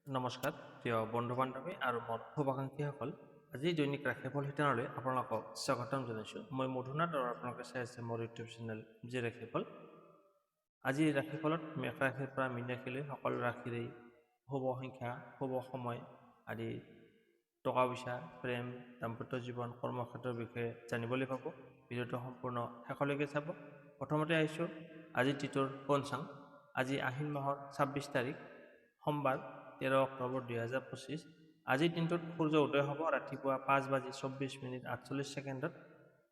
নমস্কাৰ প্ৰিয় বন্ধু বান্ধৱী আৰু মোৰ শুভাকাংক্ষীসকল। আজি দৈনিক ৰাশিফল শিতানলৈ আপোনালোকক স্বাগতম জনাইছোঁ। মই মধুনাথ আৰু আপোনালোকে চাই আছে মোৰ ইউটিউব চেনেল যি ৰাশিফল। আজি ৰাশিফলত মেষ ৰাশিৰ পৰা মীন ৰাশিলৈ সকলো ৰাশিৰেই শুভ সংখ্যা, শুভ সময় আদি, টকা পইচা, প্ৰেম, দাম্পত্য জীৱন, কৰ্মক্ষেত্ৰৰ বিষয়ে জানিবলৈ পাব। ভিডিঅ'টো সম্পূৰ্ণ শেষলৈকে চাব। প্ৰথমতে আহিছোঁ আজিৰ তিথিৰ পঞ্চাং। আজি আহিন মাহৰ 26 তাৰিখ সোমবাৰ, 13 অক্টোবৰ 2025। আজিৰ দিনটোত সূৰ্য উদয় হ'ব ৰাতিপুৱা 5:24:48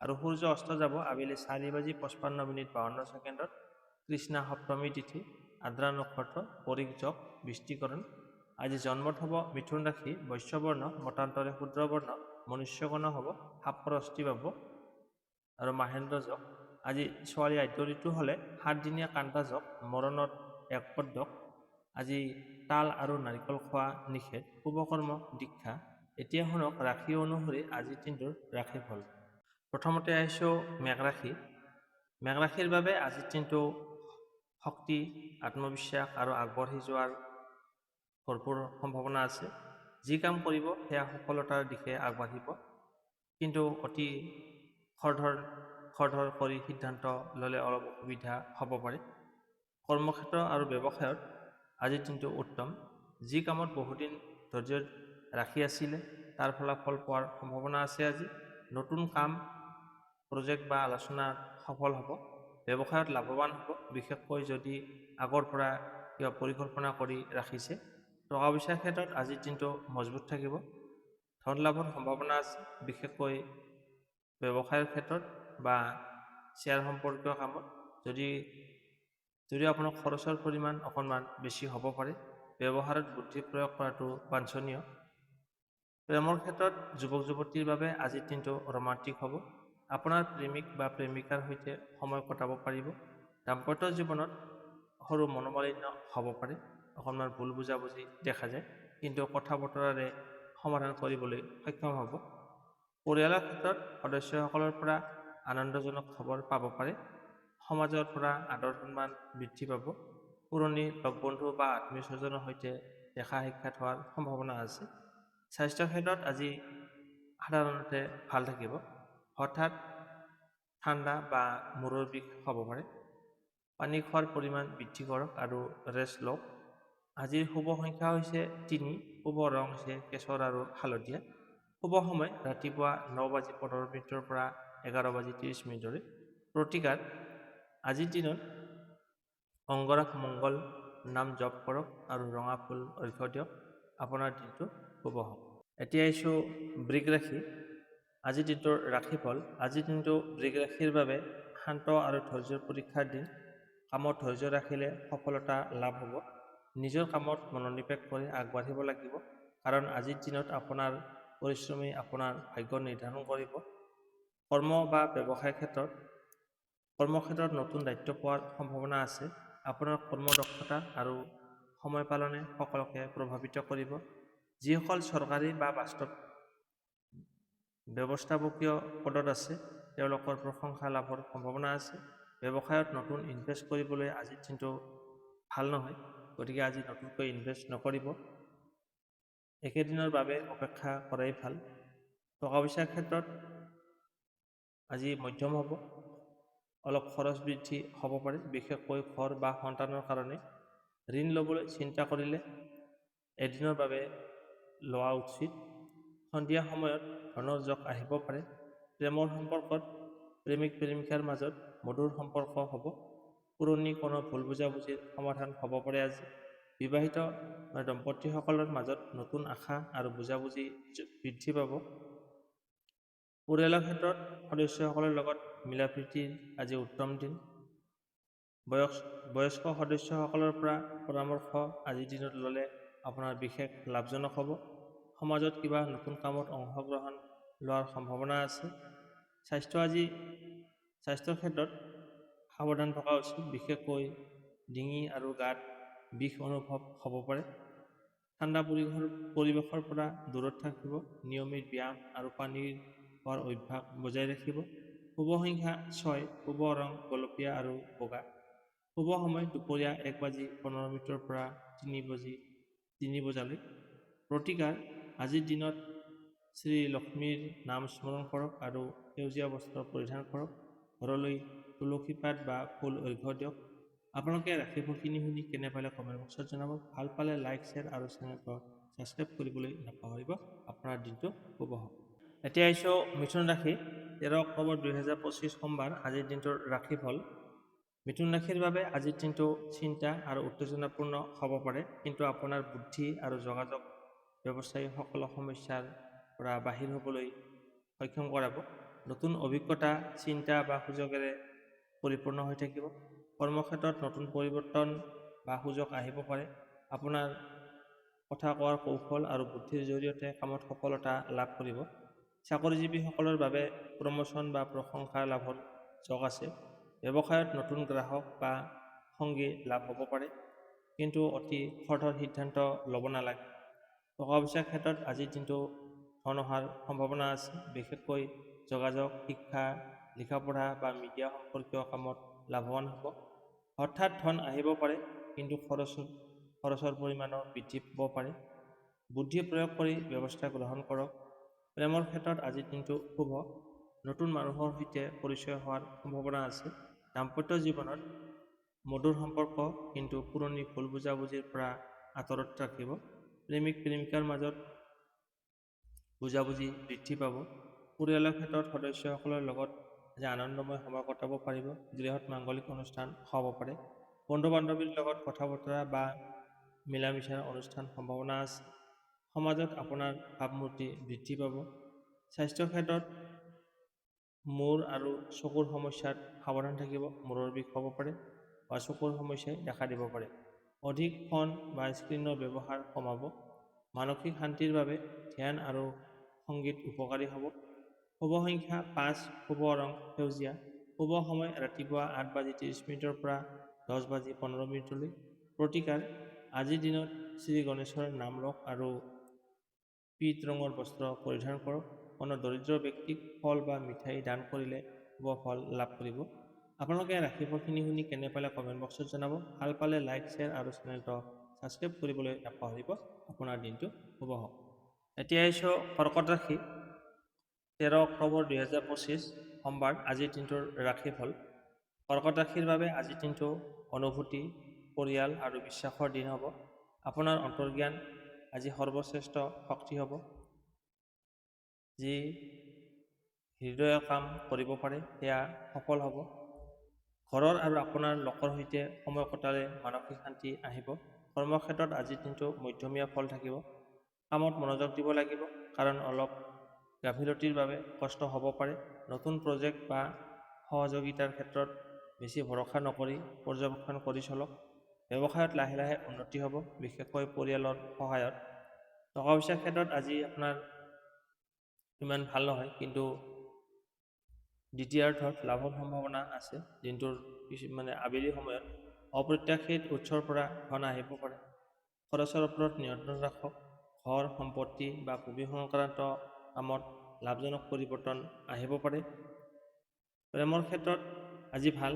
আৰু সূৰ্য অস্ত যাব আবেলি 4:55:52। কৃষ্ণা সপ্তমী তিথি, আদ্ৰা নক্ষত্ৰ, পৰিক যোগ, বৃষ্টিকৰণ। আজি জন্মত হ'ব মিথুন ৰাশি, বৈশ্যবৰ্ণ, মতান্তৰে শূদ্ৰবৰ্ণ, মনুষ্যগণ হ'ব সাপৰ অস্থি পাব আৰু মাহেন্দ্ৰ যোগ। আজি ছোৱালী আদ্য ঋতু হ'লে 7 দিনীয়া কান্তা যোগ, মৰণত একপদক। আজি তাল আৰু নাৰিকল খোৱা নিষেধ, শুভকৰ্ম দীক্ষা। এতিয়া শুনক ৰাশি অনুসৰি আজিৰ দিনটোৰ ৰাশিফল। প্ৰথমতে আহিছোঁ মেঘ ৰাশি। মেঘ ৰাশিৰ বাবে আজিৰ দিনটো শক্তি, আত্মবিশ্বাস আৰু আগবাঢ়ি যোৱাৰ ভৰপূৰ সম্ভাৱনা আছে। যি কাম কৰিব সেয়া সফলতাৰ দিশে আগবাঢ়িব, কিন্তু অতি খৰধৰ কৰি সিদ্ধান্ত ল'লে অলপ অসুবিধা হ'ব পাৰে। কৰ্মক্ষেত্ৰ আৰু ব্যৱসায়ত আজিৰ দিনটো উত্তম। যি কামত বহুদিন ধৈৰ্য ৰাখি আছিলে তাৰ ফলাফল পোৱাৰ সম্ভাৱনা আছে। আজি নতুন কাম, প্ৰজেক্ট বা আলোচনা সফল হ'ব। ব্যৱসায়ত লাভৱান হ'ব, বিশেষকৈ যদি আগৰ পৰা কিবা পৰিকল্পনা কৰি ৰাখিছে। টকা পইচাৰ ক্ষেত্ৰত আজিৰ দিনটো মজবুত থাকিব, ধন লাভৰ সম্ভাৱনা আছে, বিশেষকৈ ব্যৱসায়ৰ ক্ষেত্ৰত বা শ্বেয়াৰ সম্পৰ্কীয় কামত। যদিও আপোনাৰ খৰচৰ পৰিমাণ অকণমান বেছি হ'ব পাৰে, ব্যৱহাৰত বুদ্ধি প্ৰয়োগ কৰাটো বাঞ্ছনীয়। প্ৰেমৰ ক্ষেত্ৰত যুৱক যুৱতীৰ বাবে আজিৰ দিনটো ৰোমান্টিক হ'ব। আপোনাৰ প্ৰেমিক বা প্ৰেমিকাৰ সৈতে সময় কটাব পাৰিব। দাম্পত্য জীৱনত সৰু মনোমালিন্য হ'ব পাৰে, অকণমান ভুল বুজাবুজি দেখা যায়, কিন্তু কথা বতৰাৰে সমাধান কৰিবলৈ সক্ষম হ'ব। পৰিয়ালৰ ক্ষেত্ৰত সদস্যসকলৰ পৰা আনন্দজনক খবৰ পাব পাৰে। সমাজৰ পৰা আদৰ সন্মান বৃদ্ধি পাব। পুৰণি লগ বন্ধু বা আত্মীয় স্বজনৰ সৈতে দেখা সাক্ষাৎ হোৱাৰ সম্ভাৱনা আছে। স্বাস্থ্যৰ ক্ষেত্ৰত আজি সাধাৰণতে ভাল থাকিব। হঠাৎ ঠাণ্ডা বা মূৰৰ বিষ হ'ব পাৰে। পানী খোৱাৰ পৰিমাণ বৃদ্ধি কৰক আৰু ৰেষ্ট লওক। আজিৰ শুভ সংখ্যা হৈছে 3, শুভ ৰং হৈছে কেশৰ আৰু হালধীয়া। শুভ সময় ৰাতিপুৱা 9:15 পৰা 11:30। প্ৰতিকাৰ আজিৰ দিনত অংগৰাগ মংগল নাম জপ কৰক আৰু ৰঙা ফুল অৰ্ঘ্য দিয়ক। আপোনাৰ দিনটো শুভ হওক। এতিয়া আহিছোঁ বৃষ ৰাশি। আজিৰ দিনটোৰ ৰাশিফল। আজিৰ দিনটো বৃষ ৰাশিৰ বাবে শান্ত আৰু ধৈৰ্যৰ পৰীক্ষাৰ দিন। কামত ধৈৰ্য ৰাখিলে সফলতা লাভ হ'ব। নিজৰ কামত মনোনিৱেশ কৰি আগবাঢ়িব লাগিব, কাৰণ আজিৰ দিনত আপোনাৰ পৰিশ্ৰমী আপোনাৰ ভাগ্য নিৰ্ধাৰণ কৰিব। কৰ্ম বা ব্যৱসায় কৰ্মক্ষেত্ৰত নতুন দায়িত্ব পোৱাৰ সম্ভাৱনা আছে। আপোনাৰ কৰ্মদক্ষতা আৰু সময় পালনে সকলোকে প্ৰভাৱিত কৰিব। যিসকল চৰকাৰী বা ব্যৱস্থাপকীয় পদত আছে তেওঁলোকৰ প্ৰশংসা লাভৰ সম্ভাৱনা আছে। ব্যৱসায়ত নতুন ইনভেষ্ট কৰিবলৈ আজিৰ দিনটো ভাল নহয়, গতিকে আজি নতুনকৈ ইনভেষ্ট নকৰিব। একেদিনৰ বাবে অপেক্ষা কৰাই ভাল। টকা পইচাৰ ক্ষেত্ৰত আজি মধ্যম হ'ব। অলপ খৰচ বৃদ্ধি হ'ব পাৰে, বিশেষকৈ ঘৰ বা সন্তানৰ কাৰণে। ঋণ ল'বলৈ চিন্তা কৰিলে এদিনৰ বাবে লোৱা উচিত। সন্ধিয়া সময়ত ধনৰ যোগ আহিব পাৰে। প্ৰেমৰ সম্পৰ্কত প্ৰেমিক প্ৰেমিকাৰ মাজত মধুৰ সম্পৰ্ক হ'ব। পুৰণি কোনো ভুল বুজাবুজিৰ সমাধান হ'ব পাৰে আজি। বিবাহিত দম্পতীসকলৰ মাজত নতুন আশা আৰু বুজাবুজি বৃদ্ধি পাব। পৰিয়ালৰ ক্ষেত্ৰত সদস্যসকলৰ লগত মিলাপ্ৰীতিৰ আজি উত্তম দিন। বয়স্ক সদস্যসকলৰ পৰা পৰামৰ্শ আজিৰ দিনত ল'লে আপোনাৰ বিশেষ লাভজনক হ'ব। সমাজত কিবা নতুন কামত অংশগ্ৰহণ লোৱাৰ সম্ভাৱনা আছে। স্বাস্থ্যৰ ক্ষেত্ৰত সাৱধান থকা উচিত, বিশেষকৈ ডিঙি আৰু গাত বিষ অনুভৱ হ'ব পাৰে। ঠাণ্ডা পৰিৱেশৰ পৰা দূৰত থাকিব। নিয়মিত ব্যায়াম আৰু পানী খোৱাৰ অভ্যাস বজাই ৰাখিব। শুভ সংখ্যা 6, শুভ ৰং গোলপীয়া আৰু বগা। শুভ সময় দুপৰীয়া 1:15 পৰা 3:30 3 বজালৈ। প্ৰতিকাৰ আজিৰ দিনত শ্ৰী লক্ষ্মীৰ নাম স্মৰণ কৰক আৰু সেউজীয়া বস্ত্ৰ পৰিধান কৰক। ঘৰলৈ তুলসী পাত বা ফুল অৰ্ঘ্য দিয়ক। আপোনালোকে ৰাশিফলখিনি শুনি কেনে পালে কমেণ্ট বক্সত জনাব। ভাল পালে লাইক, শ্বেয়াৰ আৰু চেনেলটো ছাবস্ক্ৰাইব কৰিবলৈ নাপাহৰিব। আপোনাৰ দিনটো শুভ হওক। এতিয়া আহিছোঁ মিথুন ৰাশি। 13 অক্টোবৰ 2025 সোমবাৰ আজিৰ দিনটোৰ ৰাশিফল। মিথুন ৰাশিৰ বাবে আজিৰ দিনটো চিন্তা আৰু উত্তেজনাপূৰ্ণ হ'ব পাৰে, কিন্তু আপোনাৰ বুদ্ধি আৰু যোগাযোগ ব্যৱস্থাই সকলো সমস্যাৰ পৰা বাহিৰ হ'বলৈ সক্ষম কৰাব। নতুন অভিজ্ঞতা, চিন্তা বা সুযোগেৰে পৰিপূৰ্ণ হৈ থাকিব। কৰ্মক্ষেত্ৰত নতুন পৰিৱৰ্তন বা সুযোগ আহিব পাৰে। আপোনাৰ কথা কোৱাৰ কৌশল আৰু বুদ্ধিৰ জৰিয়তে কামত সফলতা লাভ কৰিব। চাকৰিজীৱীসকলৰ বাবে প্ৰমোচন বা প্ৰশংসা লাভৰ যোগ আছে। ব্যৱসায়ত নতুন গ্ৰাহক বা সঙ্গী লাভ হ'ব পাৰে, কিন্তু অতি খৰধৰ সিদ্ধান্ত ল'ব নালাগে। টকা পইচাৰ ক্ষেত্ৰত আজিৰ দিনটো ধন অহাৰ সম্ভাৱনা আছে, বিশেষকৈ যোগাযোগ, শিক্ষা, লিখা পঢ়া বা মিডিয়া সম্পৰ্কীয় কামত লাভৱান হ'ব। হঠাৎ ধন আহিব পাৰে, কিন্তু খৰচৰ পৰিমাণো বৃদ্ধি পাব পাৰে। বুদ্ধি প্ৰয়োগ কৰি ব্যৱস্থা গ্ৰহণ কৰক। প্ৰেমৰ ক্ষেত্ৰত আজিৰ দিনটো শুভ। নতুন মানুহৰ সৈতে পৰিচয় হোৱাৰ সম্ভাৱনা আছে। দাম্পত্য জীৱনত মধুৰ সম্পৰ্ক, কিন্তু পুৰণি ভুল বুজাবুজিৰ পৰা আঁতৰত ৰাখিব। প্ৰেমিক প্ৰেমিকাৰ মাজত বুজাবুজি বৃদ্ধি পাব। পৰিয়ালৰ ক্ষেত্ৰত সদস্যসকলৰ লগত যে আনন্দময় সময় কটাব পাৰিব। গৃহত মাংগলিক অনুষ্ঠান হ'ব পাৰে। বন্ধু বান্ধৱীৰ লগত কথা বতৰা বা মিলা মিছাৰ অনুষ্ঠান সম্ভাৱনা আছে। সমাজত আপোনাৰ ভাৱমূৰ্তি বৃদ্ধি পাব। স্বাস্থ্য ক্ষেত্ৰত মূৰ আৰু চকুৰ সমস্যাত সাৱধান থাকিব। মূৰৰ বিষ হ'ব পাৰে বা চকুৰ সমস্যাই দেখা দিব পাৰে। অধিক ফোন বা স্ক্ৰীনৰ ব্যৱহাৰ কমাব। মানসিক শান্তিৰ বাবে ধ্যান আৰু সংগীত উপকাৰী হ'ব। শুভ সংখ্যা 5, শুভ ৰং সেউজীয়া। শুভ সময় ৰাতিপুৱা 8:30 পৰা 10:15 প্ৰতিকাৰ আজিৰ দিনত শ্ৰী গণেশৰ নাম লওক আৰু পীত ৰঙৰ বস্ত্ৰ পৰিধান কৰক। কোনো দৰিদ্ৰ ব্যক্তিক ফল বা মিঠাই দান কৰিলে শুভ ফল লাভ কৰিব। আপোনালোকে ৰাশিফলখিনি শুনি কেনে পালে কমেণ্ট বক্সত জনাব। ভাল পালে লাইক, শ্বেয়াৰ আৰু চেনেলটো ছাবস্ক্ৰাইব কৰিবলৈ নাপাহৰিব। আপোনাৰ দিনটো শুভ হওক। এতিয়া আহিছোঁ কৰ্কট ৰাশি। 13 অক্টোবৰ 2025 সোমবাৰ আজিৰ দিনটোৰ ৰাশিফল। কৰ্কট ৰাশিৰ বাবে আজিৰ দিনটো অনুভূতি, পৰিয়াল আৰু বিশ্বাসৰ দিন হ'ব। আপোনাৰ অন্তৰ্জ্ঞান আজি সৰ্বশ্ৰেষ্ঠ শক্তি হ'ব, যি হৃদয়ৰ কাম কৰিব পাৰে সেয়া সফল হ'ব। ঘৰৰ আৰু আপোনাৰ লোকৰ সৈতে সময় কটালে মানসিক শান্তি আহিব। কৰ্মক্ষেত্ৰত আজিৰ দিনটো মধ্যমীয়া ফল থাকিব। কামত মনোযোগ দিব লাগিব, কাৰণ অলপ গাফিলতিৰ বাবে কষ্ট হ'ব পাৰে। নতুন প্ৰজেক্ট বা সহযোগিতাৰ ক্ষেত্ৰত বেছি ভৰসা নকৰি পৰ্যবেক্ষণ কৰি চলক। ব্যৱসায়ত লাহে লাহে উন্নতি হ'ব, বিশেষকৈ পৰিয়ালৰ সহায়ত। টকা পইচাৰ ক্ষেত্ৰত আজি আপোনাৰ ইমান ভাল নহয়, কিন্তু দ্বিতীয়াৰ্ধত লাভৰ সম্ভাৱনা আছে। দিনটোৰ আবেলি সময়ত অপ্ৰত্যাশিত উৎসৰ পৰা ধন আহিব পাৰে। খৰচৰ ওপৰত নিয়ন্ত্ৰণ ৰাখক। ঘৰ, সম্পত্তি বা ভূমি সংক্ৰান্ত কামত লাভজনক পৰিৱৰ্তন আহিব পাৰে। প্ৰেমৰ ক্ষেত্ৰত আজি ভাল।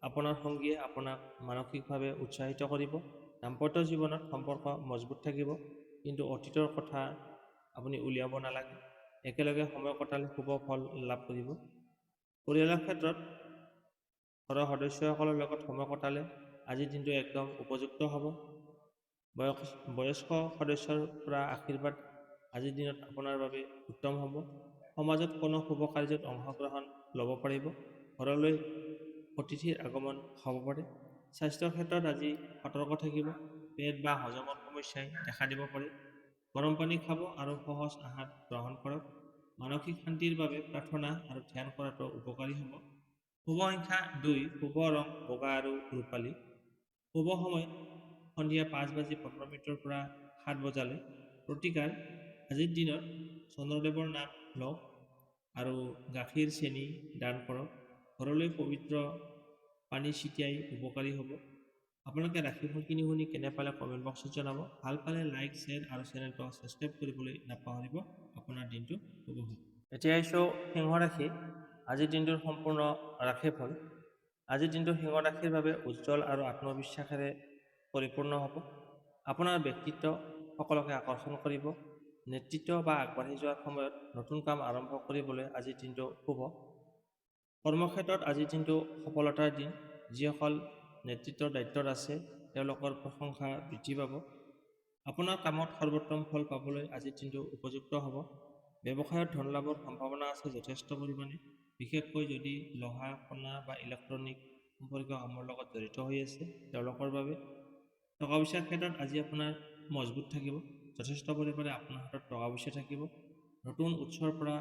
আপোনাৰ সঙ্গীয়ে আপোনাক মানসিকভাৱে উৎসাহিত কৰিব। দাম্পত্য জীৱনত সম্পৰ্ক মজবুত থাকিব, কিন্তু অতীতৰ কথা আপুনি উলিয়াব নালাগে। একেলগে সময় কটালে শুভ ফল লাভ কৰিব। পৰিয়ালৰ ক্ষেত্ৰত ঘৰৰ সদস্যসকলৰ লগত সময় কটালে আজিৰ দিনটো একদম উপযুক্ত হ'ব। বয়স্ক সদস্যৰ পৰা আশীৰ্বাদ আজিৰ দিনত আপোনাৰ বাবে উত্তম হ'ব। সমাজত কোনো শুভ কাৰ্যত অংশগ্ৰহণ ল'ব পাৰিব। ঘৰলৈ অতিথিৰ আগমন হ'ব পাৰে। স্বাস্থ্যৰ ক্ষেত্ৰত আজি সতৰ্ক থাকিব। পেট বা হজমৰ সমস্যাই দেখা দিব পাৰে। গৰম পানী খাব আৰু সহজ আহাৰ গ্ৰহণ কৰক। মানসিক শান্তিৰ বাবে প্ৰাৰ্থনা আৰু ধ্যান কৰাটো উপকাৰী হ'ব। শুভ সংখ্যা 2, শুভ ৰং বগা আৰু ৰূপালী। শুভ সময় সন্ধিয়া 5:15 পৰা 7 বজালৈ। প্ৰতিকাৰ আজিৰ দিনত চন্দ্ৰদেৱৰ নাম লওক আৰু গাখীৰ চেনি দান কৰক। ঘৰলৈ পবিত্ৰ পানী ছিটিয়াই উপকাৰী হ'ব। আপোনালোকে ৰাশিফলখিনি শুনি কেনে পালে কমেণ্ট বক্সত জনাব। ভাল পালে লাইক, শ্বেয়াৰ আৰু চেনেলটো ছাবস্ক্ৰাইব কৰিবলৈ নাপাহৰিব। আপোনাৰ দিনটো শুভ হওক। এতিয়া আহিছোঁ সিংহ ৰাশি। আজিৰ দিনটোৰ সম্পূৰ্ণ ৰাশিফল। আজিৰ দিনটো সিংহ ৰাশিৰ বাবে উজ্জ্বল আৰু আত্মবিশ্বাসেৰে পৰিপূৰ্ণ হ'ব। আপোনাৰ ব্যক্তিত্ব সকলোকে আকৰ্ষণ কৰিব। নেতৃত্ব বা আগবাঢ়ি যোৱাৰ সময়ত নতুন কাম আৰম্ভ কৰিবলৈ আজিৰ দিনটো শুভ। কৰ্মক্ষেত্ৰত আজিৰ দিনটো সফলতাৰ দিন। যিসকল নেতৃত্বৰ দায়িত্বত আছে তেওঁলোকৰ প্ৰশংসা বৃদ্ধি পাব। আপোনাৰ কামত সৰ্বোত্তম ফল পাবলৈ আজিৰ দিনটো উপযুক্ত হ'ব। ব্যৱসায়ত ধন লাভৰ সম্ভাৱনা আছে যথেষ্ট পৰিমাণে, বিশেষকৈ যদি লোহা, সোণা বা ইলেক্ট্ৰনিক সম্পৰ্কীয় কামৰ লগত জড়িত হৈ আছে তেওঁলোকৰ বাবে। টকা পইচাৰ ক্ষেত্ৰত আজি আপোনাৰ মজবুত থাকিব। যথেষ্ট পৰিমাণে আপোনাৰ হাতত টকা পইচা থাকিব। নতুন উৎসৰ পৰা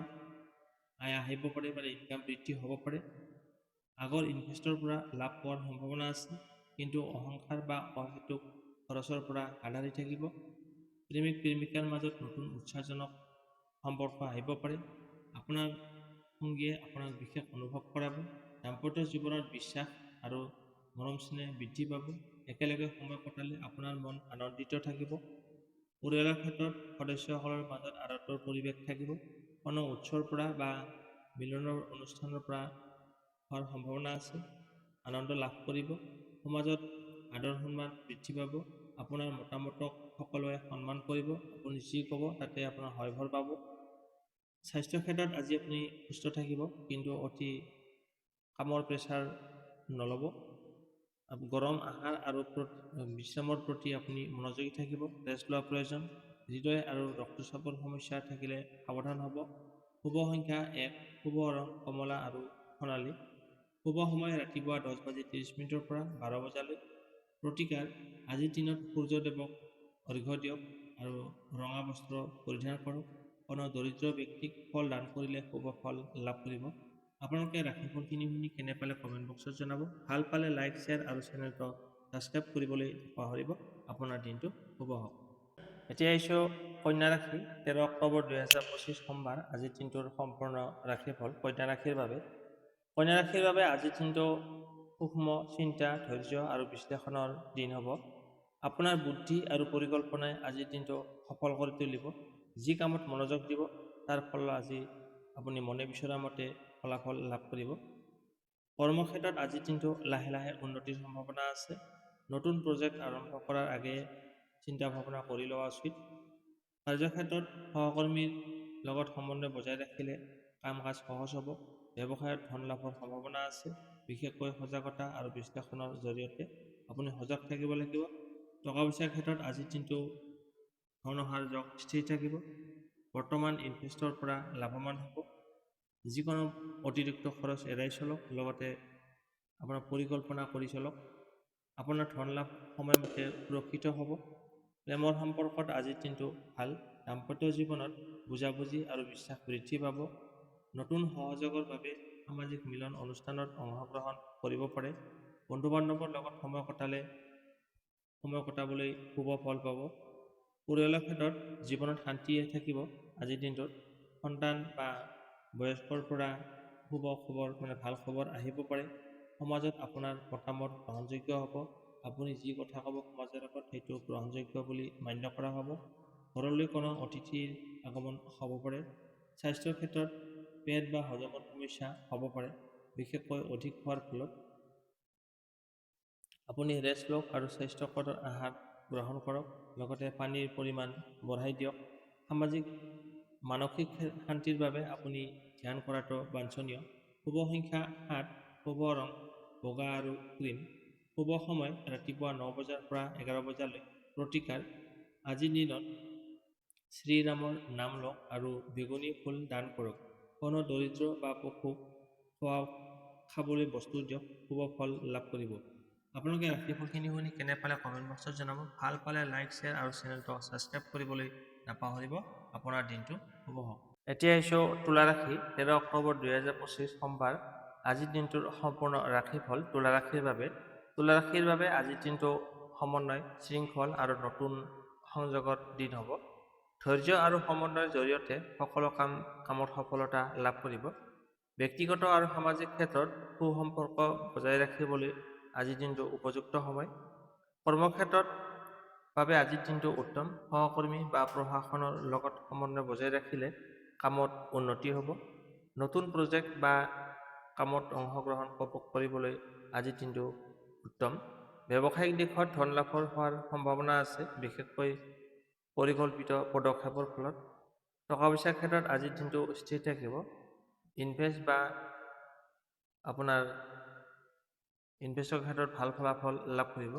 আয় আহিব পাৰে বা ইনকাম বৃদ্ধি হ'ব পাৰে। আগৰ ইনভেষ্টৰ পৰা লাভ পোৱাৰ সম্ভাৱনা আছে, কিন্তু অহংকাৰ বা অহেতুক খৰচৰ পৰা হাত থাকিব। প্ৰেমিক প্ৰেমিকাৰ মাজত নতুন উৎসাহজনক সম্পৰ্ক আহিব পাৰে। আপোনাৰ সংগীয়ে আপোনাক বিশেষ অনুভৱ কৰাব। দাম্পত্য জীৱনত বিশ্বাস আৰু মৰম স্নেহ বৃদ্ধি পাব। একেলগে সময় কটালে আপোনাৰ মন আনন্দিত থাকিব। পৰিয়ালৰ ক্ষেত্ৰত সদস্যসকলৰ মাজত আদৰৰ পৰিৱেশ থাকিব। কোনো উৎসৰ পৰা বা মিলনৰ অনুষ্ঠানৰ পৰা হোৱাৰ সম্ভাৱনা আছে। আনন্দ লাভ কৰিব। সমাজত আদৰ সন্মান বৃদ্ধি পাব। আপোনাৰ মতামতক সকলোৱে সন্মান কৰিব। আপুনি যি ক'ব তাতে আপোনাৰ হয়ভৰ পাব। স্বাস্থ্য ক্ষেত্ৰত আজি আপুনি সুস্থ থাকিব, কিন্তু অতি কামৰ প্ৰেছাৰ নল'ব। গৰম আহাৰ আৰু বিশ্ৰামৰ প্ৰতি আপুনি মনোযোগী থাকিব। ৰেষ্ট লোৱা প্ৰয়োজন। হৃদয় আৰু ৰক্তচাপৰ সমস্যা থাকিলে সাৱধান হ'ব। শুভ সংখ্যা 1, শুভ ৰং কমলা আৰু সোণালী। শুভ সময় ৰাতিপুৱা 10:30 পৰা 12 বজালৈ। প্ৰতিকাৰ: আজিৰ দিনত সূৰ্যদেৱক অৰ্ঘ্য দিয়ক আৰু ৰঙা বস্ত্ৰ পৰিধান কৰক। কোনো দৰিদ্ৰ ব্যক্তিক ফল দান কৰিলে শুভ ফল লাভ কৰিব। আপোনালোকে ৰাশিফলখিনি শুনি কেনে পালে কমেণ্ট বক্সত জনাব। ভাল পালে লাইক, শ্বেয়াৰ আৰু চেনেলটো ছাবস্ক্ৰাইব কৰিবলৈ নাপাহৰিব। আপোনাৰ দিনটো শুভ হওক। এতিয়া আহিছোঁ কন্যা ৰাশি। 13 অক্টোবৰ 2025 সোমবাৰ আজিৰ দিনটোৰ সম্পূৰ্ণ ৰাশিফল কন্যা ৰাশিৰ বাবে। কন্যা ৰাশিৰ বাবে আজিৰ দিনটো সূক্ষ্ম চিন্তা, ধৈৰ্য আৰু বিশ্লেষণৰ দিন হ'ব। আপোনাৰ বুদ্ধি আৰু পৰিকল্পনাই আজিৰ দিনটো সফল কৰি তুলিব। যি কামত মনোযোগ দিব তাৰ ফল আজি আপুনি মনে বিচৰা মতে ফলাফল লাভ কৰিব। কৰ্মক্ষেত্ৰত আজিৰ দিনটো লাহে লাহে উন্নতিৰ সম্ভাৱনা আছে। নতুন প্ৰজেক্ট আৰম্ভ কৰাৰ আগেয়ে চিন্তা ভাৱনা কৰি লোৱা উচিত। কাৰ্যক্ষেত্ৰত সহকৰ্মীৰ লগত সমন্বয় বজাই ৰাখিলে কাম কাজ সহজ হ'ব। ব্যৱসায়ত ধন লাভৰ সম্ভাৱনা আছে, বিশেষকৈ সজাগতা আৰু বিশ্লেষণৰ জৰিয়তে আপুনি সজাগ থাকিব লাগিব। টকা পইচাৰ ক্ষেত্ৰত আজিৰ দিনটো ধন অহাৰ যোগ স্থিৰ থাকিব। বৰ্তমান ইনভেষ্টৰ পৰা লাভৱান হ'ব। যিকোনো অতিৰিক্ত খৰচ এৰাই চলক, লগতে আপোনাৰ পৰিকল্পনা কৰি চলক। আপোনাৰ ধন লাভ সময়মতে সুৰক্ষিত হ'ব। প্ৰেমৰ সম্পৰ্কত আজিৰ দিনটো ভাল। দাম্পত্য জীৱনত বুজাবুজি আৰু বিশ্বাস বৃদ্ধি পাব। নতুন সহযোগৰ বাবে সামাজিক মিলন অনুষ্ঠানত অংশগ্ৰহণ কৰিব পাৰে। বন্ধু বান্ধৱৰ লগত সময় কটাবলৈ শুভ ফল পাব। পৰিয়ালৰ ক্ষেত্ৰত জীৱনত শান্তিয়ে থাকিব। আজিৰ দিনটোত সন্তান বা বয়স্কৰ পৰা শুভ খবৰ ভাল খবৰ আহিব পাৰে। সমাজত আপোনাৰ মতামত গ্ৰহণযোগ্য হ'ব। আপুনি যি কথা ক'ব সমাজৰ আগত সেইটো গ্ৰহণযোগ্য বুলি মান্য কৰা হ'ব। ঘৰলৈ কোনো অতিথিৰ আগমন হ'ব পাৰে। স্বাস্থ্যৰ ক্ষেত্ৰত পেট বা হজমৰ সমস্যা হ'ব পাৰে, বিশেষকৈ অধিক খোৱাৰ ফলত। আপুনি ৰেষ্ট লওক আৰু স্বাস্থ্যকৰ আহাৰ গ্ৰহণ কৰক, লগতে পানীৰ পৰিমাণ বঢ়াই দিয়ক। মানসিক শান্তিৰ বাবে আপুনি ধ্যান কৰাটো বাঞ্ছনীয়। শুভ সংখ্যা 7, শুভ ৰং বগা আৰু ক্ৰীম। শুভ সময় ৰাতিপুৱা 9 বজাৰ পৰা 11 বজালৈ। প্ৰতিকাৰ: আজিৰ দিনত শ্ৰীৰামৰ নাম লওক আৰু বেগুনী ফুল দান কৰক। কোনো দৰিদ্ৰ বা পশুক খাবলৈ বস্তু দিয়ক। শুভ ফল লাভ কৰিব। আপোনালোকে ৰাশিফলখিনি শুনি কেনে পালে কমেণ্ট বক্সত জনাব। ভাল পালে লাইক, শ্বেয়াৰ আৰু চেনেলটো ছাবস্ক্ৰাইব কৰিবলৈ নাপাহৰিব। আপোনাৰ দিনটো শুভ হওক। এতিয়া আহিছোঁ তুলা ৰাশি। 13 অক্টোবৰ 2025 সোমবাৰ আজিৰ দিনটোৰ সম্পূৰ্ণ ৰাশিফল তুলা ৰাশিৰ বাবে। তুলা ৰাশিৰ বাবে আজিৰ দিনটো সমন্বয়, শৃংখল আৰু নতুন সংযোগৰ দিন হ'ব। ধৈৰ্য আৰু সমন্বয়ৰ জৰিয়তে সকলো কামত সফলতা লাভ কৰিব। ব্যক্তিগত আৰু সামাজিক ক্ষেত্ৰত সুসম্পৰ্ক বজাই ৰাখিবলৈ আজিৰ দিনটো উপযুক্ত সময়। কৰ্মক্ষেত্ৰত বাবে আজিৰ দিনটো উত্তম। সহকৰ্মী বা প্ৰশাসনৰ লগত সমন্বয় বজাই ৰাখিলে কামত উন্নতি হ'ব। নতুন প্ৰজেক্ট বা কামত অংশগ্ৰহণ কৰিবলৈ আজিৰ দিনটো উত্তম। ব্যৱসায়িক দিশত ধন লাভৰ হোৱাৰ সম্ভাৱনা আছে, বিশেষকৈ পৰিকল্পিত পদক্ষেপৰ ফলত। টকা পইচাৰ ক্ষেত্ৰত আজিৰ দিনটো স্থিৰ থাকিব। ইনভেষ্ট বা আপোনাৰ ইনভেষ্টৰ ক্ষেত্ৰত ভাল ফলাফল লাভ কৰিব।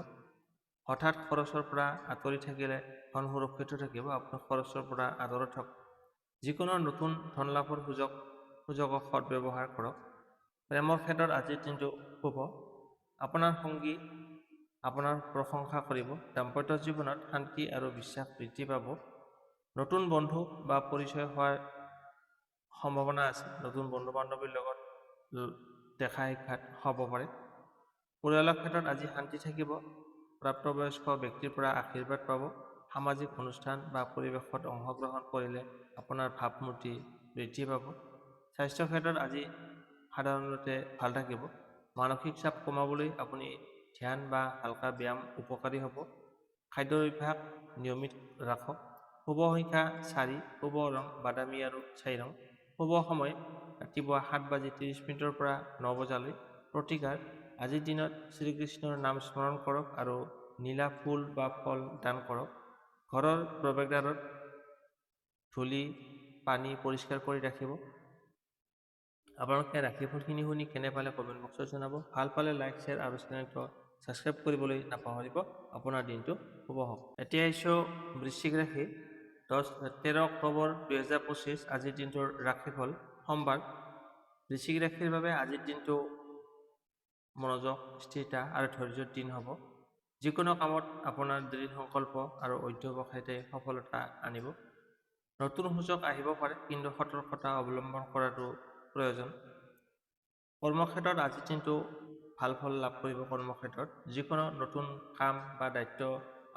হঠাৎ খৰচৰ পৰা আঁতৰি থাকিলে ধন সুৰক্ষিত থাকিব। আপোনাৰ খৰচৰ পৰা আঁতৰত থাকক। যিকোনো নতুন ধন লাভৰ সুযোগক সদব্যৱহাৰ কৰক। প্ৰেমৰ ক্ষেত্ৰত আজিৰ দিনটো শুভ। আপোনাৰ সংগী আপোনাৰ প্ৰশংসা কৰিব। দাম্পত্য জীৱনত শান্তি আৰু বিশ্বাস বৃদ্ধি পাব। নতুন বন্ধু বা পৰিচয় হোৱাৰ সম্ভাৱনা আছে। নতুন বন্ধু বান্ধৱীৰ লগত দেখা সাক্ষাৎ হ'ব পাৰে। পৰিয়ালৰ ক্ষেত্ৰত আজি শান্তি থাকিব। প্ৰাপ্তবয়স্ক ব্যক্তিৰ পৰা আশীৰ্বাদ পাব। সামাজিক অনুষ্ঠান বা পৰিৱেশত অংশগ্ৰহণ কৰিলে আপোনাৰ ভাৱমূৰ্তি বৃদ্ধি পাব। স্বাস্থ্যৰ ক্ষেত্ৰত আজি সাধাৰণতে ভাল থাকিব। মানসিক চাপ কমাবলৈ আপুনি ধ্যান বা হালকা ব্যায়াম উপকাৰী হ'ব। খাদ্যৰ অভ্যাস নিয়মিত ৰাখক। শুভ সংখ্যা 4, শুভ ৰং বাদামী আৰু ছাই ৰং। শুভ সময় ৰাতিপুৱা 7:30 পৰা 9 বজালৈ। প্ৰতিকাৰ আজিৰ দিনত শ্ৰীকৃষ্ণৰ নাম স্মৰণ কৰক আৰু নীলা ফুল বা ফল দান কৰক। ঘৰৰ প্ৰৱেশদ্বাৰত ধূলি পানী পৰিষ্কাৰ কৰি ৰাখিব। আপোনালোকে ৰাশিফলখিনি শুনি কেনে পালে কমেণ্ট বক্সত জনাব। ভাল পালে লাইক, শ্বেয়াৰ আৰু চেনেলটো ছাবস্ক্ৰাইব কৰিবলৈ নাপাহৰিব। আপোনাৰ দিনটো শুভ হওক। এতিয়া আহিছোঁ বৃশ্চিক ৰাশি। 13 অক্টোবৰ 2025 আজিৰ দিনটোৰ ৰাশিফল। সোমবাৰ। বৃশ্চিক ৰাশিৰ বাবে আজিৰ দিনটো মনোযোগ, স্থিৰতা আৰু ধৈৰ্যৰ দিন হ'ব। যিকোনো কামত আপোনাৰ দৃঢ় সংকল্প আৰু অধ্যৱসায়তে সফলতা আনিব। নতুন সুযোগ আহিব পাৰে, কিন্তু সতৰ্কতা অৱলম্বন কৰাটো প্ৰয়োজন। কৰ্মক্ষেত্ৰত আজিৰ দিনটো ভাল ফল লাভ কৰিব। কৰ্মক্ষেত্ৰত যিকোনো নতুন কাম বা দায়িত্ব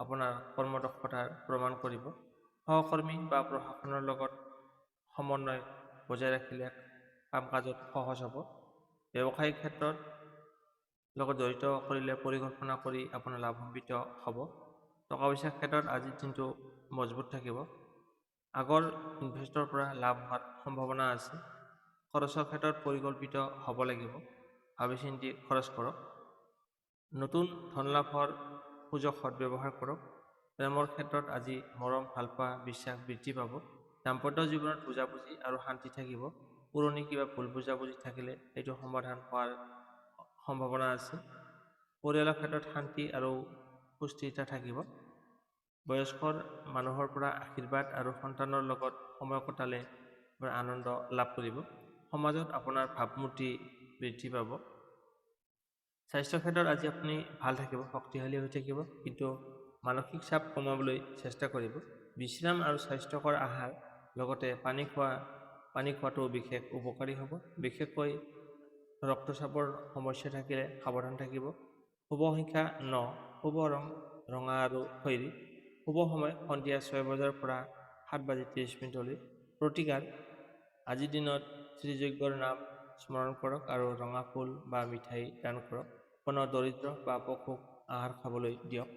আপোনাৰ কৰ্মদক্ষতাৰ প্ৰমাণ কৰিব। সহকৰ্মী বা প্ৰশাসনৰ লগত সমন্বয় বজাই ৰাখিলে কাম কাজত সহজ হ'ব। ব্যৱসায়িক ক্ষেত্ৰত লগত জড়িত কৰিলে পৰিকল্পনা কৰি আপোনাৰ লাভান্বিত হ'ব। টকা পইচাৰ ক্ষেত্ৰত আজিৰ দিনটো মজবুত থাকিব। আগৰ ইনভেষ্টৰ পৰা লাভ হোৱাৰ সম্ভাৱনা আছে। খৰচৰ ক্ষেত্ৰত পৰিকল্পিত হ'ব লাগিব। ভাবি চিন্তি খৰচ কৰক। নতুন ধন লাভৰ সুযোগ সদব্যৱহাৰ কৰক। প্ৰেমৰ ক্ষেত্ৰত আজি মৰম, ভালপোৱা, বিশ্বাস বৃদ্ধি পাব। দাম্পত্য জীৱনত বুজাবুজি আৰু শান্তি থাকিব। পুৰণি কিবা ভুল বুজাবুজি থাকিলে সেইটো সমাধান হোৱাৰ সম্ভাৱনা আছে। পৰিয়ালৰ ক্ষেত্ৰত শান্তি আৰু সুস্থিৰতা থাকিব। বয়স্ক মানুহৰ পৰা আশীৰ্বাদ আৰু সন্তানৰ লগত সময় কটালে আনন্দ লাভ কৰিব। সমাজত আপোনাৰ ভাৱমূৰ্তি বৃদ্ধি পাব। স্বাস্থ্যৰ ক্ষেত্ৰত আজি আপুনি ভাল থাকিব, শক্তিশালী হৈ থাকিব, কিন্তু মানসিক চাপ কমাবলৈ চেষ্টা কৰিব। বিশ্ৰাম আৰু স্বাস্থ্যকৰ আহাৰ লগতে পানী খোৱাটো বিশেষ উপকাৰী হ'ব। বিশেষকৈ ৰক্তচাপৰ সমস্যা থাকিলে সাৱধান থাকিব। শুভ সংখ্যা 9, শুভ ৰং ৰঙা আৰু খয়েৰী। শুভ সময় সন্ধিয়া 6 বজাৰ পৰা 7:30 প্ৰতিকাৰ আজিৰ দিনত শ্ৰীযজ্ঞৰ নাম স্মৰণ কৰক আৰু ৰঙা ফুল বা মিঠাই দান কৰক। কোনো দৰিদ্ৰ বা পশুক আহাৰ খাবলৈ দিয়ক।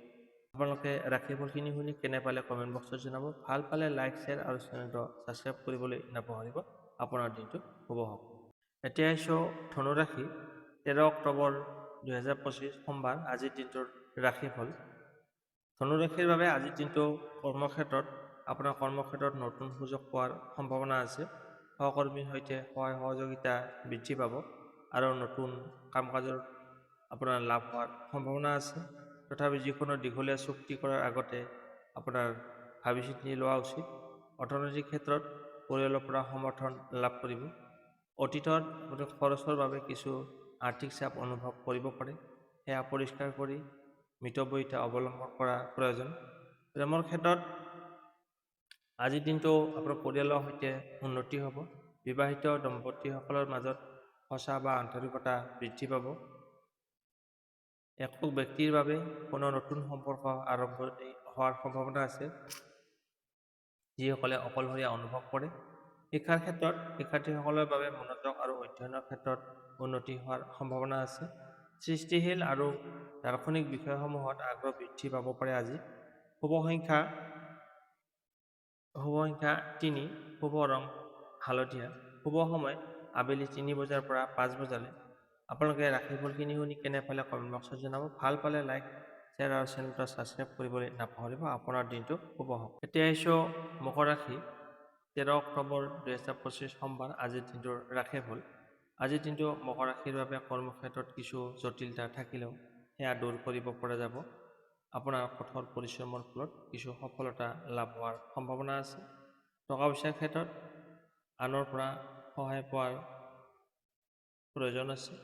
আপোনালোকে ৰাশিফলখিনি শুনি কেনে পালে কমেণ্ট বক্সত জনাব। ভাল পালে লাইক, শ্বেয়াৰ আৰু চেনেলটো ছাবস্ক্ৰাইব কৰিবলৈ নাপাহৰিব। আপোনাৰ দিনটো শুভ হওক। এতিয়া আহিছোঁ ধনু ৰাশি। 13 অক্টোবৰ 2025 সোমবাৰ আজিৰ দিনটোৰ ৰাশিফল। ধনু ৰাশিৰ বাবে আজিৰ দিনটো আপোনাৰ কৰ্মক্ষেত্ৰত নতুন সুযোগ পোৱাৰ সম্ভাৱনা আছে। সহকৰ্মীৰ সৈতে সহায় সহযোগিতা বৃদ্ধি পাব আৰু নতুন কাম কাজৰ আপোনাৰ লাভ হোৱাৰ সম্ভাৱনা আছে। তথাপি যিকোনো দীঘলীয়া চুক্তি কৰাৰ আগতে আপোনাৰ ভাবি চিন্তি লোৱা উচিত। অৰ্থনৈতিক ক্ষেত্ৰত পৰিয়ালৰ পৰা সমৰ্থন লাভ কৰিব। অতীতত আপুনি খৰচৰ বাবে কিছু আৰ্থিক চাপ অনুভৱ কৰিব পাৰে। সেয়া পৰিষ্কাৰ কৰি মিতব্যয়িতা অৱলম্বন কৰা প্ৰয়োজন। প্ৰেমৰ ক্ষেত্ৰত আজিৰ দিনটো আপোনাৰ পৰিয়ালৰ সৈতে উন্নতি হ'ব। বিবাহিত দম্পতীসকলৰ মাজত সঁচা বা আন্তৰিকতা বৃদ্ধি পাব। একক ব্যক্তিৰ বাবে কোনো নতুন সম্পৰ্ক আৰম্ভণি হোৱাৰ সম্ভাৱনা আছে, যিসকলে অকলশৰীয়া অনুভৱ কৰে। শিক্ষাৰ ক্ষেত্ৰত শিক্ষাৰ্থীসকলৰ বাবে মনোযোগ আৰু অধ্যয়নৰ ক্ষেত্ৰত উন্নতি হোৱাৰ সম্ভাৱনা আছে। সৃষ্টিশীল আৰু দাৰ্শনিক বিষয়সমূহত আগ্ৰহ বৃদ্ধি পাব পাৰে আজি। শুভ সংখ্যা 3, শুভ ৰং হালধীয়া। শুভ সময় আবেলি 3 বজাৰ পৰা 5 বজালৈ। আপোনালোকে ৰাশিফলখিনি শুনি কেনে পালে কমেণ্ট বক্সত জনাব। ভাল পালে লাইক, শ্বেয়াৰ আৰু চেনেলটো ছাবস্ক্ৰাইব কৰিবলৈ নাপাহৰিব। আপোনাৰ দিনটো শুভ হওক। এতিয়া আহিছোঁ মকৰ ৰাশি। 13 অক্টোবৰ 2025 সোমবাৰ আজিৰ দিনটোৰ ৰাশিফল। আজিৰ দিনটো মকৰ ৰাশিৰ বাবে কৰ্মক্ষেত্ৰত কিছু জটিলতা থাকিলেও সেয়া দূৰ কৰিব পৰা যাব। আপোনাৰ কঠোৰ পৰিশ্ৰমৰ ফলত কিছু সফলতা লাভ হোৱাৰ সম্ভাৱনা আছে। টকা পইচাৰ ক্ষেত্ৰত আনৰ পৰা সহায় পোৱাৰ প্ৰয়োজন আছে,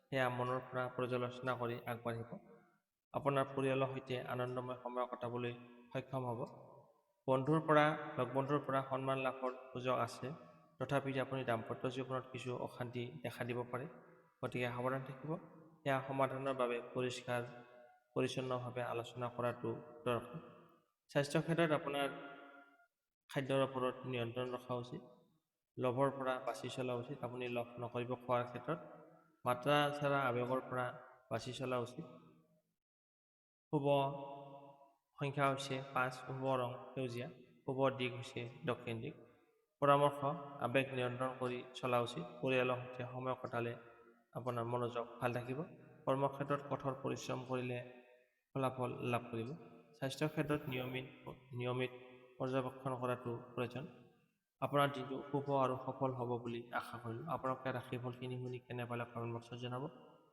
সেয়া মনৰ পৰা পৰ্যালোচনা কৰি আগবাঢ়িব। আপোনাৰ পৰিয়ালৰ সৈতে আনন্দময় সময় কটাবলৈ সক্ষম হ'ব। লগ বন্ধুৰ পৰা সন্মান লাভৰ সুযোগ আছে, তথাপি আপুনি দাম্পত্য জীৱনত কিছু অশান্তি দেখা দিব পাৰে, গতিকে সাৱধান থাকিব। সেয়া সমাধানৰ বাবে পৰিষ্কাৰ পৰিচ্ছন্নভাৱে আলোচনা কৰাটো দৰকাৰ। স্বাস্থ্য ক্ষেত্ৰত আপোনাৰ খাদ্যৰ ওপৰত নিয়ন্ত্ৰণ ৰখা উচিত। লোভৰ পৰা বাছি চলা উচিত। আপুনি লোভ নকৰিব খোৱাৰ ক্ষেত্ৰত। মাত্ৰা চাৰা আৱেগৰ পৰা বাছি চলা উচিত। শুভ সংখ্যা হৈছে 5, শুভ ৰং সেউজীয়া, শুভ দিশ হৈছে দক্ষিণ দিশ। পৰামৰ্শ: আৱেগ নিয়ন্ত্ৰণ কৰি চলা উচিত। পৰিয়ালৰ সৈতে সময় কটালে আপোনাৰ মনোযোগ ভাল থাকিব। কৰ্মক্ষেত্ৰত কঠোৰ পৰিশ্ৰম কৰিলে ফলাফল লাভ কৰিব। স্বাস্থ্যৰ ক্ষেত্ৰত নিয়মিত পৰ্যবেক্ষণ কৰাটো প্ৰয়োজন। আপোনাৰ দিনটো শুভ আৰু সফল হ'ব বুলি আশা কৰিলোঁ। আপোনালোকে ৰাশিফলখিনি শুনি কেনে পালে কমেণ্ট বক্সত জনাব।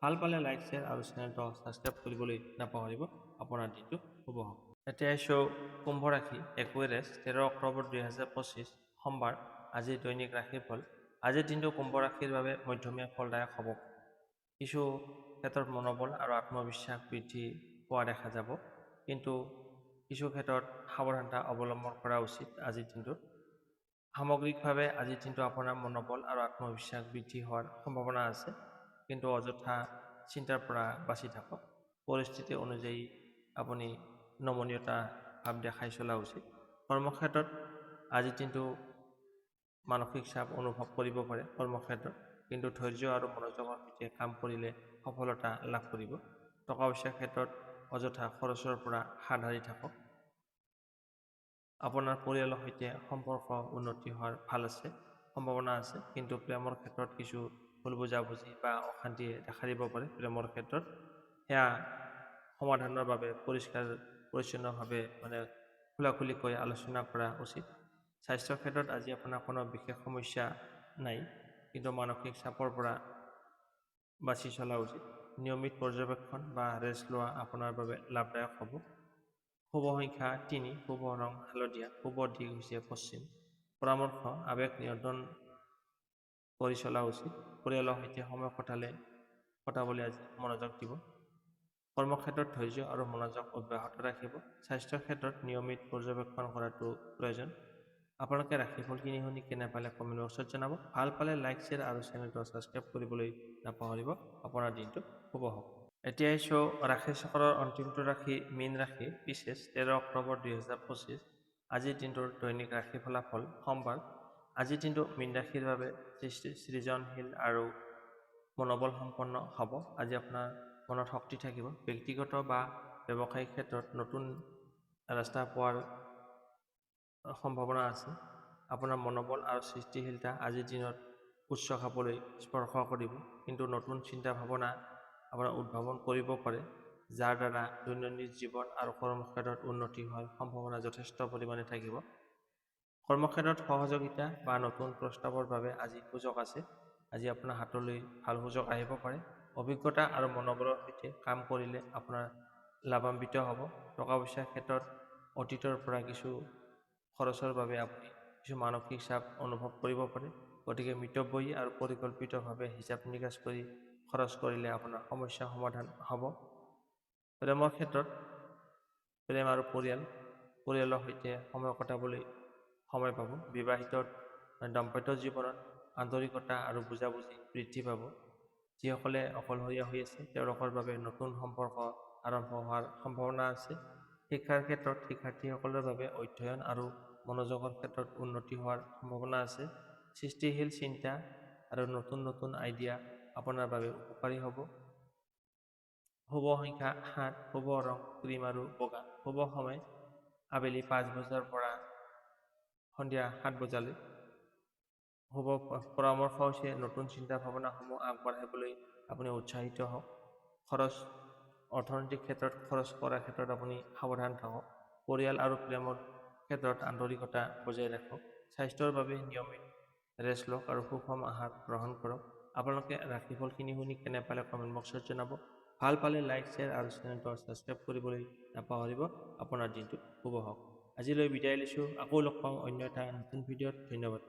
ভাল পালে লাইক, শ্বেয়াৰ আৰু চেনেলটো ছাবস্ক্ৰাইব কৰিবলৈ নাপাহৰিব। আপোনাৰ দিনটো শুভ হওক। এতিয়া আহিছোঁ কুম্ভ ৰাশি। একুৱেৰিয়াছ। 13 অক্টোবৰ 2025 সোমবাৰ আজিৰ দৈনিক ৰাশিফল। আজিৰ দিনটো কুম্ভ ৰাশিৰ বাবে মধ্যমীয়া ফলদায়ক হ'ব। কিছু ক্ষেত্ৰত মনোবল আৰু আত্মবিশ্বাস বৃদ্ধি পোৱা দেখা যাব, কিন্তু কিছু ক্ষেত্ৰত সাৱধানতা অৱলম্বন কৰা উচিত। আজিৰ দিনটোত সামগ্ৰিকভাৱে আজিৰ দিনটো আপোনাৰ মনোবল আৰু আত্মবিশ্বাস বৃদ্ধি হোৱাৰ সম্ভাৱনা আছে, কিন্তু অযথা চিন্তাৰ পৰা বাচি থাকক। পৰিস্থিতি অনুযায়ী আপুনি নমনীয়তা ভাৱ দেখাই চলা উচিত। কৰ্মক্ষেত্ৰত আজিৰ দিনটো মানসিক চাপ অনুভৱ কৰিব পাৰে কৰ্মক্ষেত্ৰত, কিন্তু ধৈৰ্য আৰু মনোযোগৰ সৈতে কাম কৰিলে সফলতা লাভ কৰিব। টকা পইচাৰ ক্ষেত্ৰত অযথা খৰচৰ পৰা হাত সাৰি থাকক। আপোনাৰ পৰিয়ালৰ সৈতে সম্পৰ্ক উন্নতি হোৱাৰ সম্ভাৱনা আছে, কিন্তু প্ৰেমৰ ক্ষেত্ৰত কিছু ভুল বুজাবুজি বা অশান্তিয়ে দেখা দিব পাৰে। প্ৰেমৰ ক্ষেত্ৰত সেয়া সমাধানৰ বাবে পৰিষ্কাৰ পৰিচ্ছন্নভাৱে খোলাখুলিকৈ আলোচনা কৰা উচিত। স্বাস্থ্যৰ ক্ষেত্ৰত আজি আপোনাৰ কোনো বিশেষ সমস্যা নাই, কিন্তু মানসিক চাপৰ পৰা বাছি চলা উচিত। নিয়মিত পৰ্যবেক্ষণ বা ৰেষ্ট লোৱা আপোনাৰ বাবে লাভদায়ক হ'ব। শুভ সংখ্যা 3, শুভ ৰং হালধীয়া, শুভ দিশ হৈছে পশ্চিম। পৰামৰ্শ: আৱেগ নিয়ন্ত্ৰণ কৰি চলা উচিত। পৰিয়ালৰ সৈতে সময় কটাবলৈ আজি মনোযোগ দিব। কৰ্মক্ষেত্ৰত ধৈৰ্য আৰু মনোযোগ অব্যাহত ৰাখিব। স্বাস্থ্যৰ ক্ষেত্ৰত নিয়মিত পৰ্যবেক্ষণ কৰাটো প্ৰয়োজন। আপোনালোকে ৰাশিফলখিনি শুনি কেনে পালে কমেণ্ট বক্সত জনাব। ভাল পালে লাইক, শ্বেয়াৰ আৰু চেনেলটো ছাবস্ক্ৰাইব কৰিবলৈ নাপাহৰিব। আপোনাৰ দিনটো শুভ হওক। এতিয়া আহিছোঁ ৰাশি চক্ৰৰ অন্তিমটো ৰাশি, মীন ৰাশি। পিছেছ 13 অক্টোবৰ 2025 আজিৰ দিনটোৰ দৈনিক ৰাশি ফলাফল সোমবাৰ। আজিৰ দিনটো মীন ৰাশিৰ বাবে সৃজনশীল আৰু মনোবল সম্পন্ন হ'ব। আজি আপোনাৰ মনত শক্তি থাকিব। ব্যক্তিগত বা ব্যৱসায়িক ক্ষেত্ৰত নতুন ৰাস্তা পোৱাৰ সম্ভাৱনা আছে। আপোনাৰ মনোবল আৰু সৃষ্টিশীলতা আজিৰ দিনত উচ্চ খাপলৈ স্পৰ্শ কৰিব, কিন্তু নতুন চিন্তা ভাৱনা আপোনাৰ উদ্ভাৱন কৰিব পাৰে, যাৰ দ্বাৰা দৈনন্দিন জীৱন আৰু কৰ্মক্ষেত্ৰত উন্নতি হোৱাৰ সম্ভাৱনা যথেষ্ট পৰিমাণে থাকিব। কৰ্মক্ষেত্ৰত সহযোগিতা বা নতুন প্ৰস্তাৱৰ বাবে আজি সুযোগ আছে। আজি আপোনাৰ হাতলৈ ভাল সুযোগ আহিব পাৰে। অভিজ্ঞতা আৰু মনোবলৰ সৈতে কাম কৰিলে আপোনাৰ লাভান্বিত হ'ব। টকা পইচাৰ ক্ষেত্ৰত অতীতৰ পৰা কিছু খৰচৰ বাবে আপুনি কিছু মানসিক চাপ অনুভৱ কৰিব পাৰে, গতিকে মিতব্যয়ী আৰু পৰিকল্পিতভাৱে হিচাপ নিকাচ কৰি খৰচ কৰিলে আপোনাৰ সমস্যা সমাধান হ'ব। প্ৰেমৰ ক্ষেত্ৰত প্ৰেম আৰু পৰিয়ালৰ সৈতে সময় কটাবলৈ সময় পাব। বিবাহিত দাম্পত্য জীৱনত আন্তৰিকতা আৰু বুজাবুজি বৃদ্ধি পাব। যিসকলে অকলশৰীয়া হৈ আছে তেওঁলোকৰ বাবে নতুন সম্পৰ্ক আৰম্ভ হোৱাৰ সম্ভাৱনা আছে। শিক্ষাৰ ক্ষেত্ৰত শিক্ষাৰ্থীসকলৰ বাবে অধ্যয়ন আৰু মনোযোগৰ ক্ষেত্ৰত উন্নতি হোৱাৰ সম্ভাৱনা আছে। সৃষ্টিশীল চিন্তা আৰু নতুন আইডিয়া আপোনাৰ বাবে উপকাৰী হ'ব। শুভ সংখ্যা 7, শুভ ৰং ক্ৰীম আৰু বগা, শুভ সময় আবেলি 5 বজাৰ পৰা সন্ধিয়া 7 বজালৈ। শুভ পৰামৰ্শ হৈছে নতুন চিন্তা ভাৱনাসমূহ আগবঢ়াবলৈ আপুনি উৎসাহিত হওক। খৰচ অৰ্থনৈতিক ক্ষেত্ৰত খৰচ কৰাৰ ক্ষেত্ৰত আপুনি সাৱধান থাকক। পৰিয়াল আৰু প্ৰেমৰ ক্ষেত্ৰত আন্তৰিকতা বজাই ৰাখক। স্বাস্থ্যৰ বাবে নিয়মিত ৰেষ্ট লওক আৰু সুষম আহাৰ গ্ৰহণ কৰক। আপোনালোকে ৰাশিফলখিনি শুনি কেনে পালে কমেণ্ট বক্সত জনাব। ভাল পালে লাইক, শ্বেয়াৰ আৰু চেনেলটো ছাবস্ক্ৰাইব কৰিবলৈ নাপাহৰিব। আপোনাৰ দিনটো শুভ হওক। আজিলৈ বিদায় লৈছোঁ। আকৌ লগ পাম অন্য এটা নতুন ভিডিঅ'ত। ধন্যবাদ।